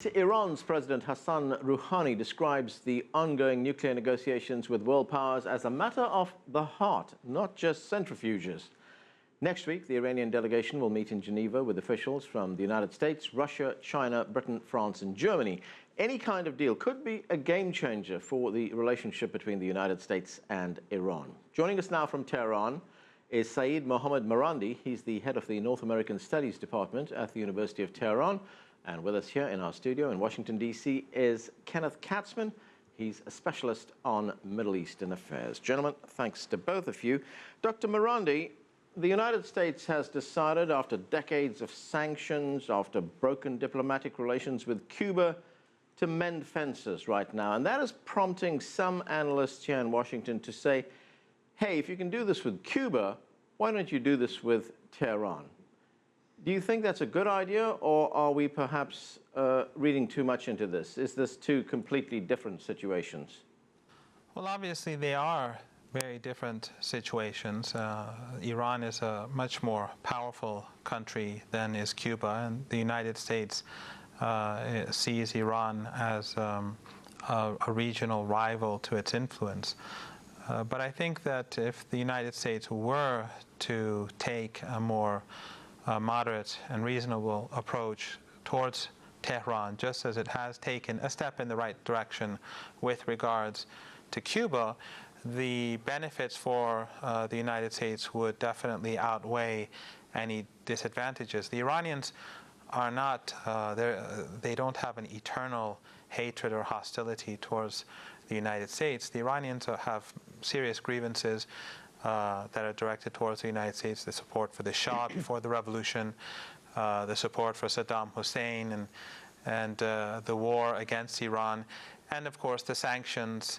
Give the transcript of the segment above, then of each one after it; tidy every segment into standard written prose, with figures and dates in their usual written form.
Iran's President Hassan Rouhani describes the ongoing nuclear negotiations with world powers as a matter of the heart, not just centrifuges. Next week, the Iranian delegation will meet in Geneva with officials from the United States, Russia, China, Britain, France and Germany. Any kind of deal could be a game changer for the relationship between the United States and Iran. Joining us now from Tehran is Seyed Mohammad Marandi. He's the head of the North American Studies Department at the University of Tehran. And with us here in our studio in Washington, D.C. is Kenneth Katzman. He's a specialist on Middle Eastern affairs. Gentlemen, thanks to both of you. Dr. Marandi, the United States has decided, after decades of sanctions, after broken diplomatic relations with Cuba, to mend fences right now. And that is prompting some analysts here in Washington to say, hey, if you can do this with Cuba, why don't you do this with Tehran? Do you think that's a good idea, or are we perhaps reading too much into this? Is this two completely different situations? Well, obviously they are very different situations. Iran is a much more powerful country than is Cuba, and the United States sees Iran as a regional rival to its influence. But I think that if the United States were to take a more moderate and reasonable approach towards Tehran, just as it has taken a step in the right direction with regards to Cuba, the benefits for the United States would definitely outweigh any disadvantages. The Iranians are not, they don't have an eternal hatred or hostility towards the United States. The Iranians have serious grievances that are directed towards the United States: the support for the Shah before the revolution, the support for Saddam Hussein, and the war against Iran, and of course the sanctions.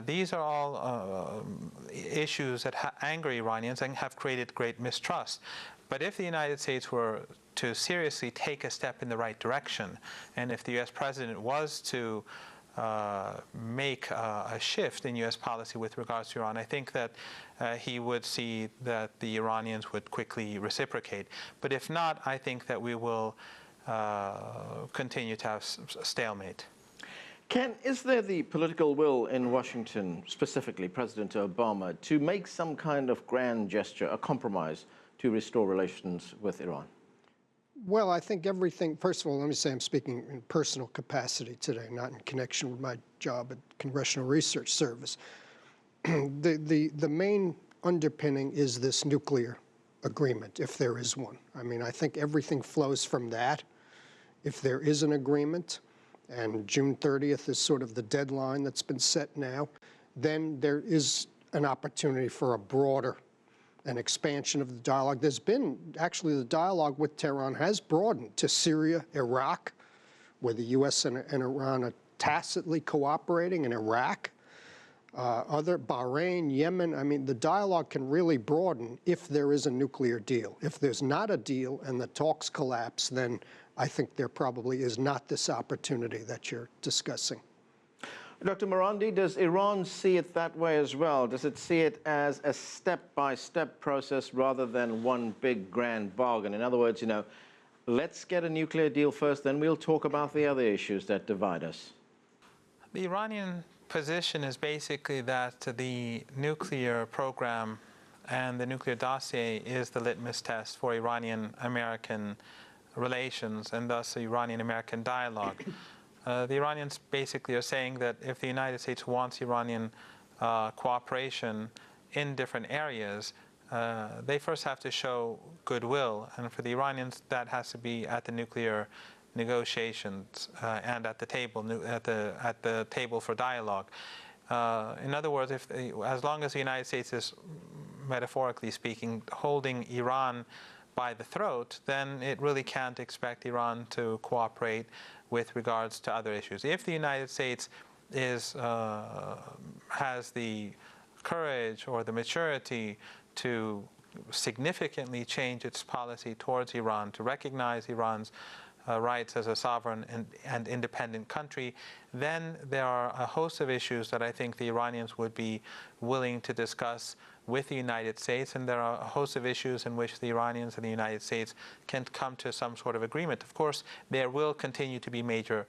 These are all issues that anger Iranians and have created great mistrust. But if the United States were to seriously take a step in the right direction, and if the U.S. president was to make a shift in U.S. policy with regards to Iran, I think that he would see that the Iranians would quickly reciprocate. But if not, I think that we will continue to have stalemate. Ken, is there the political will in Washington, specifically President Obama, to make some kind of grand gesture, a compromise, to restore relations with Iran? Well, I think everything, first of all, let me say I'm speaking in personal capacity today, not in connection with my job at Congressional Research Service. The main underpinning is this nuclear agreement, if there is one. I mean, I think everything flows from that. If there is an agreement, and June 30th is sort of the deadline that's been set now, then there is an opportunity for a broader an expansion of the dialogue. There's been, actually, the dialogue with Tehran has broadened to Syria, Iraq, where the U.S. and Iran are tacitly cooperating, in Iraq, other Bahrain, Yemen. I mean, the dialogue can really broaden if there is a nuclear deal. If there's not a deal and the talks collapse, then I think there probably is not this opportunity that you're discussing. Dr. Marandi, does Iran see it that way as well? Does it see it as a step-by-step process rather than one big grand bargain? In other words, you know, let's get a nuclear deal first, then we'll talk about the other issues that divide us. The Iranian position is basically that the nuclear program and the nuclear dossier is the litmus test for Iranian-American relations and thus the Iranian-American dialogue. The Iranians basically are saying that if the United States wants Iranian cooperation in different areas, they first have to show goodwill. And for the Iranians, that has to be at the nuclear negotiations and at the table for dialogue. In other words, as long as the United States is, metaphorically speaking, holding Iran by the throat, then it really can't expect Iran to cooperate with regards to other issues. If the United States has the courage or the maturity to significantly change its policy towards Iran, to recognize Iran's rights as a sovereign and independent country, then there are a host of issues that I think the Iranians would be willing to discuss with the United States, and there are a host of issues in which the Iranians and the United States can come to some sort of agreement. Of course, there will continue to be major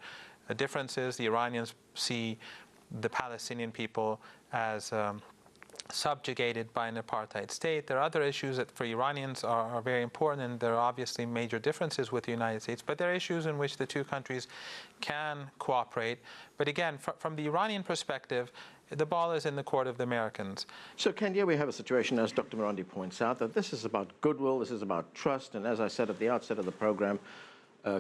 differences. The Iranians see the Palestinian people as subjugated by an apartheid state. There are other issues that for Iranians are very important, and there are obviously major differences with the United States, but there are issues in which the two countries can cooperate. But again, from the Iranian perspective, the ball is in the court of the Americans. So, Ken, here we have a situation, as Dr. Marandi points out, that this is about goodwill, this is about trust, and as I said at the outset of the program,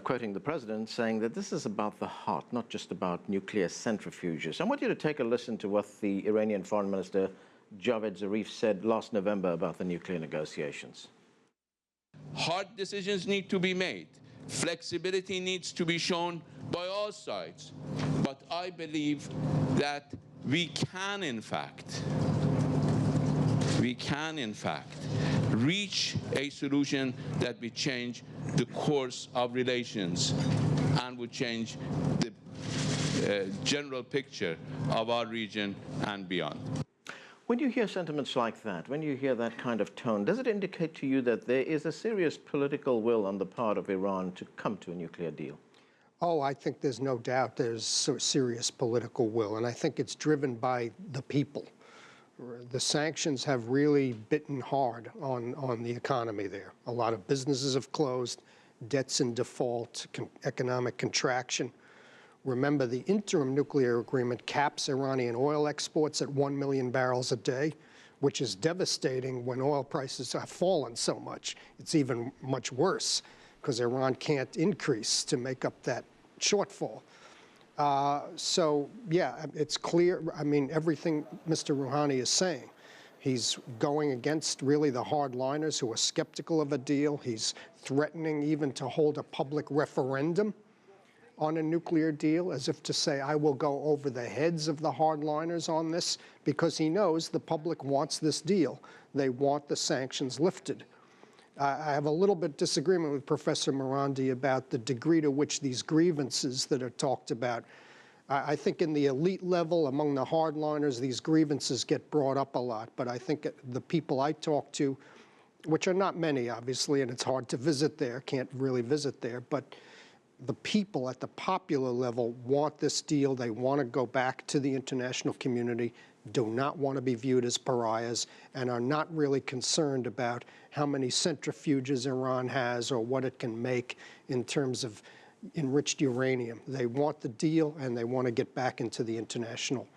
quoting the president, saying that this is about the heart, not just about nuclear centrifuges. I want you to take a listen to what the Iranian Foreign Minister Javed Zarif said last November about the nuclear negotiations. Hard decisions need to be made. Flexibility needs to be shown by all sides. But I believe that we can, in fact, reach a solution that will change the course of relations and would change the general picture of our region and beyond. When you hear sentiments like that, when you hear that kind of tone, does it indicate to you that there is a serious political will on the part of Iran to come to a nuclear deal? Oh, I think there's no doubt there's serious political will, and I think it's driven by the people. The sanctions have really bitten hard on the economy there. A lot of businesses have closed, debts in default, economic contraction. Remember, the interim nuclear agreement caps Iranian oil exports at 1 million barrels a day, which is devastating when oil prices have fallen so much. It's even much worse because Iran can't increase to make up that shortfall. So, yeah, it's clear. I mean, everything Mr. Rouhani is saying. He's going against really the hardliners who are skeptical of a deal. He's threatening even to hold a public referendum on a nuclear deal, as if to say, I will go over the heads of the hardliners on this, because he knows the public wants this deal. They want the sanctions lifted. I have a little bit disagreement with Professor Marandi about the degree to which these grievances that are talked about. I think in the elite level, among the hardliners, these grievances get brought up a lot. But I think the people I talk to, which are not many, obviously, and it's hard to visit there, can't really visit there, but the people at the popular level want this deal. They want to go back to the international community, do not want to be viewed as pariahs, and are not really concerned about how many centrifuges Iran has or what it can make in terms of enriched uranium. They want the deal, and they want to get back into the international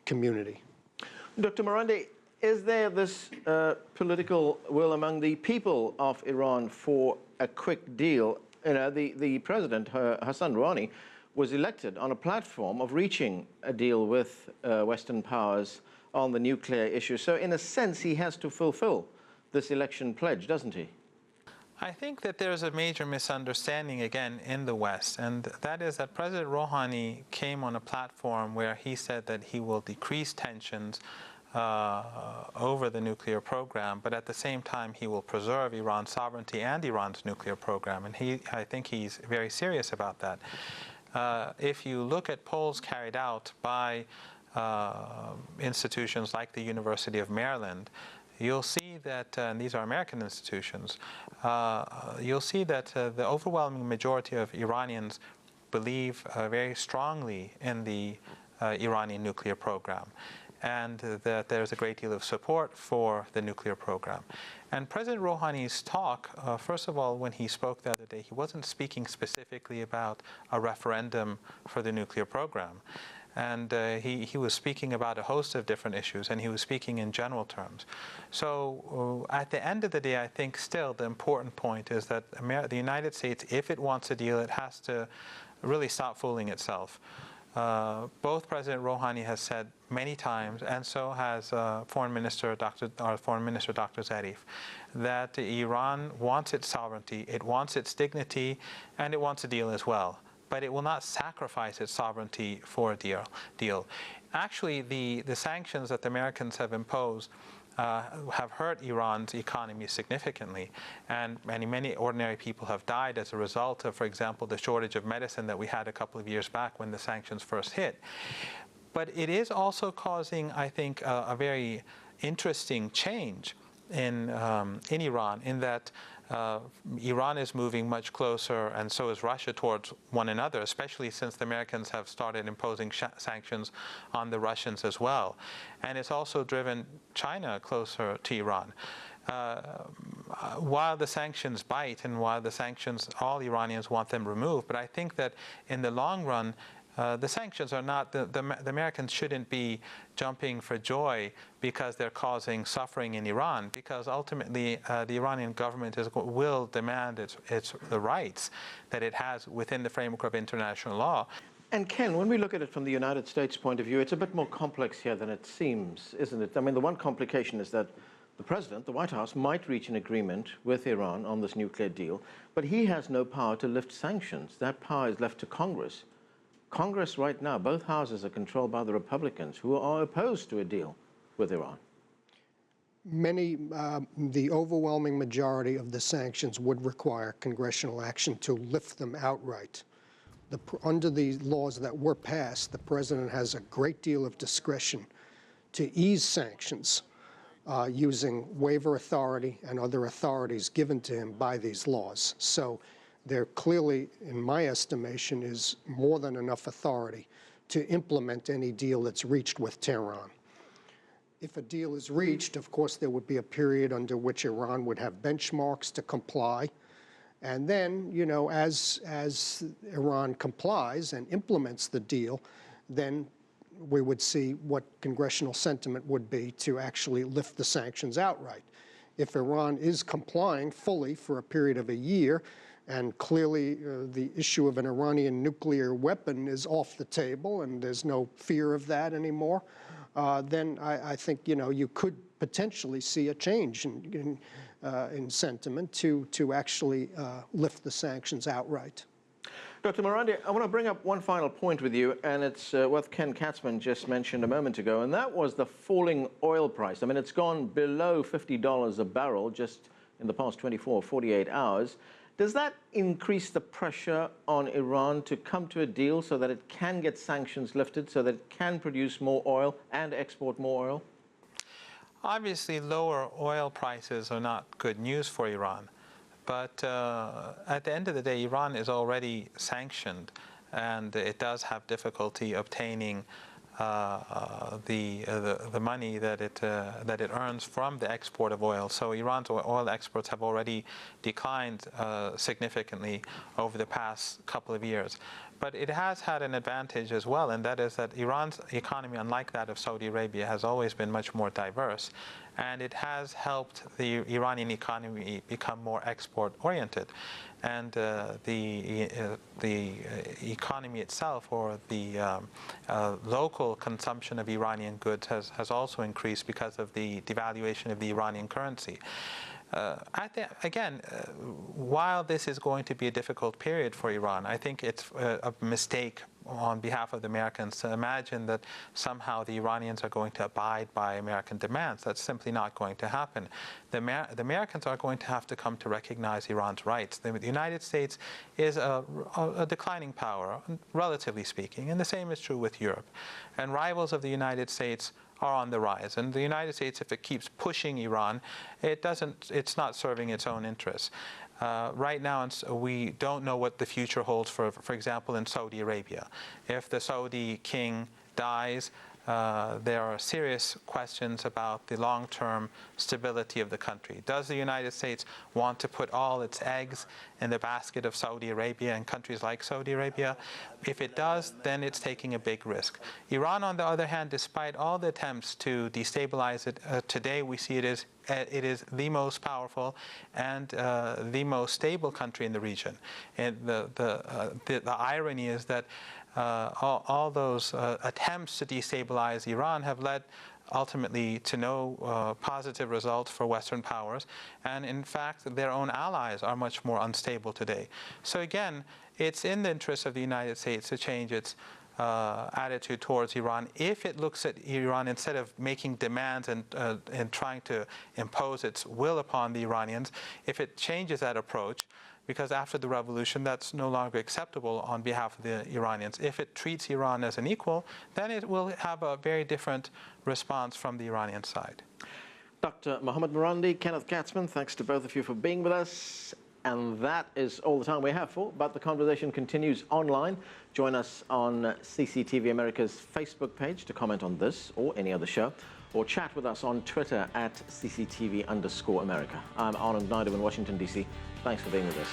community. Dr. Marandi, is there this political will among the people of Iran for a quick deal? You know, the president, Hassan Rouhani, was elected on a platform of reaching a deal with Western powers on the nuclear issue. So in a sense, he has to fulfill this election pledge, doesn't he? I think that there's a major misunderstanding, again, in the West, and that is that President Rouhani came on a platform where he said that he will decrease tensions over the nuclear program, but at the same time he will preserve Iran's sovereignty and Iran's nuclear program, and I think he's very serious about that. If you look at polls carried out by institutions like the University of Maryland, you'll see that, and these are American institutions, you'll see that the overwhelming majority of Iranians believe very strongly in the Iranian nuclear program, and that there's a great deal of support for the nuclear program. And President Rouhani's talk, first of all, when he spoke the other day, he wasn't speaking specifically about a referendum for the nuclear program. And he was speaking about a host of different issues, and he was speaking in general terms. So at the end of the day, I think still the important point is that the United States, if it wants a deal, it has to really stop fooling itself. Both President Rouhani has said many times, and so has Foreign Minister Dr. Zarif, that Iran wants its sovereignty, it wants its dignity, and it wants a deal as well. But it will not sacrifice its sovereignty for a deal. Actually, the sanctions that the Americans have imposed have hurt Iran's economy significantly, and many ordinary people have died as a result of, for example, the shortage of medicine that we had a couple of years back when the sanctions first hit. But it is also causing, I think, a very interesting change in Iran, in that Iran is moving much closer, and so is Russia, towards one another, especially since the Americans have started imposing sanctions on the Russians as well. And it's also driven China closer to Iran. While the sanctions bite, and while the sanctions, all Iranians want them removed, but I think that in the long run, the sanctions are not, the Americans shouldn't be jumping for joy because they're causing suffering in Iran, because ultimately the Iranian government will demand the rights that it has within the framework of international law. And Ken, when we look at it from the United States point of view, it's a bit more complex here than it seems, isn't it? I mean, the one complication is that the president, the White House, might reach an agreement with Iran on this nuclear deal, but he has no power to lift sanctions. That power is left to Congress. Congress right now, both houses are controlled by the Republicans, who are opposed to a deal with Iran. The overwhelming majority of the sanctions would require congressional action to lift them outright. Under the laws that were passed, the president has a great deal of discretion to ease sanctions using waiver authority and other authorities given to him by these laws. So there clearly, in my estimation, is more than enough authority to implement any deal that's reached with Tehran. If a deal is reached, of course, there would be a period under which Iran would have benchmarks to comply. And then, you know, as Iran complies and implements the deal, then we would see what congressional sentiment would be to actually lift the sanctions outright. If Iran is complying fully for a period of a year, and clearly the issue of an Iranian nuclear weapon is off the table and there's no fear of that anymore, then I think, you know, you could potentially see a change in sentiment to actually lift the sanctions outright. Dr. Marandi, I want to bring up one final point with you, and it's what Ken Katzman just mentioned a moment ago, and that was the falling oil price. I mean, it's gone below $50 a barrel just in the past 24, 48 hours. Does that increase the pressure on Iran to come to a deal so that it can get sanctions lifted, so that it can produce more oil and export more oil? Obviously, lower oil prices are not good news for Iran. But at the end of the day, Iran is already sanctioned, and it does have difficulty obtaining the money that it earns from the export of oil. So Iran's oil exports have already declined significantly over the past couple of years. But it has had an advantage as well, and that is that Iran's economy, unlike that of Saudi Arabia, has always been much more diverse. And it has helped the Iranian economy become more export-oriented. And the economy itself, or the local consumption of Iranian goods, has also increased because of the devaluation of the Iranian currency. While this is going to be a difficult period for Iran, I think it's a mistake on behalf of the Americans to imagine that somehow the Iranians are going to abide by American demands. That's simply not going to happen. The Americans are going to have to come to recognize Iran's rights. The United States is a declining power, relatively speaking, and the same is true with Europe. And rivals of the United States are on the rise. And the United States, if it keeps pushing Iran, it's not serving its own interests. Right now, we don't know what the future holds for example, in Saudi Arabia. If the Saudi king dies, there are serious questions about the long-term stability of the country. Does the United States want to put all its eggs in the basket of Saudi Arabia and countries like Saudi Arabia? If it does, then it's taking a big risk. Iran, on the other hand, despite all the attempts to destabilize it, today we see it is the most powerful and the most stable country in the region. And the irony is that all those attempts to destabilize Iran have led ultimately to no positive results for Western powers. And in fact, their own allies are much more unstable today. So again, it's in the interest of the United States to change its attitude towards Iran, if it looks at Iran, instead of making demands and trying to impose its will upon the Iranians, if it changes that approach, because after the revolution, that's no longer acceptable on behalf of the Iranians. If it treats Iran as an equal, then it will have a very different response from the Iranian side. Dr. Mohammad Marandi, Kenneth Katzman, thanks to both of you for being with us. And that is all the time we have for, but the conversation continues online. Join us on CCTV America's Facebook page to comment on this or any other show, or chat with us on Twitter at @CCTV_America. I'm Anand Naidoo in Washington, D.C. Thanks for being with us.